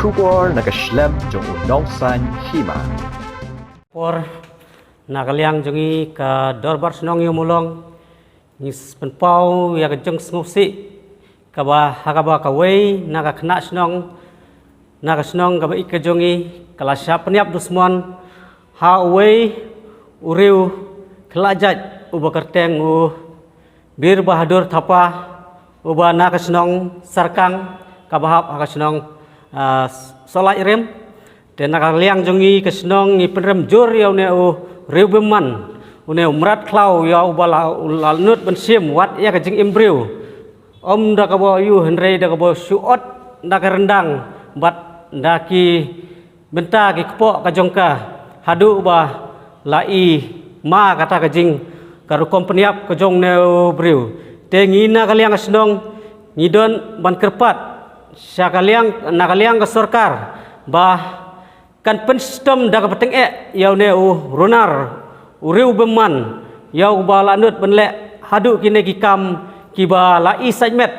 Shubor nakaslem jong unongsan hima. Por nakaliang jongi ka dorbar senong yumulong nis penpau ya kejeng smusi kaba hakaba kawei naga kena senong kaba ikajongi kala siap peniap dusmon ha wei uriu kelajat uba kerteng u bir bahadur thapa uba naga senong sarkang kabahap haka senong solai rem dan nakaliang jongi kesenong ni penrem jur ya une u riubeman une umrat klau ya ubala ulalnut bensim wat ya kejeng imbriu om da kabo yu henrei da kabo suot da rendang bat daki benta ki kepok kajongka hadu ba lai ma kata kejing karu kompeniap kejong neu briu tengina kaliang kesenong ngidon ban kerpat syakaliang nakaliang ke sorkar bah kan penstem da ka peteng yau ne runar uriu beman yau bala nut benlek hadu kine kikam kiba lai sajmet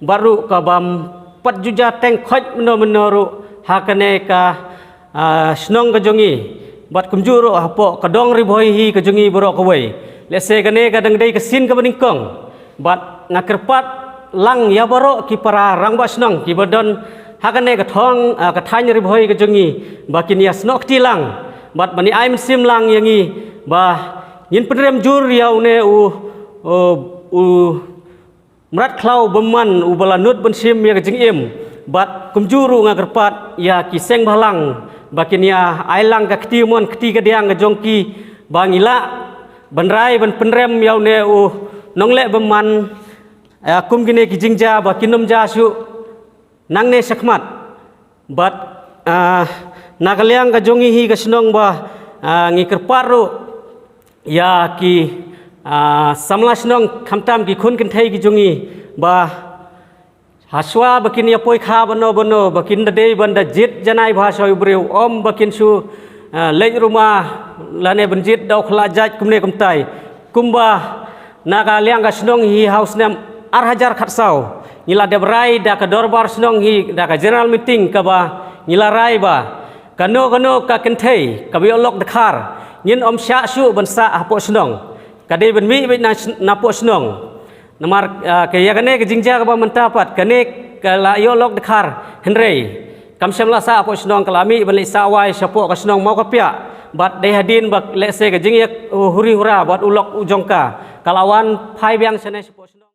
baru ka bam pat juja teng khoj menoru hakane ka snong ka jongi bat kumjuru hapo kadong riboi hi ka jongi boro ka wei lese kane kadang dei kesin ka beningkong bat ngakerpat lang ya boro ki para rangba snong ki bodon hakane ka thong ka thany riboi ka jongi bakin ya snok tilang bat bani aim sim lang yangi bah yin penrem jur yau ne u merat klau beman u balanut bensim ya kejing im bat kumjuru ngagerpat ya kiseng balang bakin ya ailang ka ktimon kti kediang ngejongki bangila benrai ben penrem yau ne u nongle beman kum gine kijingja bakinum jasu nangne sakmat bat nakaliang ka jongi hi kasnong ba ngikir paru ya ki samlas nong khamtam ki khun kin thai ki jongi ba haswa bakin ya poi kha bano bakin dei banda jit janai bhasoi breu om bakin su lej rumah lane benjit dau khlajat kumne kumtai kumba nakaliang kasnong hi house nam ar hajar khatsau ngila debrai da ka dorbar snong hi da ka general meeting ka ba ngila rai ba kano ka kenthei ka bi olok dekhar ngin om sya su bansa hapo snong kade ben mi na po snong namar ke ya kane ke jingja ka ba mentapat kane ka la yo olok dekhar henrei kam semla sa hapo snong kalami ben sa wai sapo ka snong mau ka pia bat dei hadin bak lese ke jingya huri hura bat ulok ujongka kalawan phai biang sene sapo snong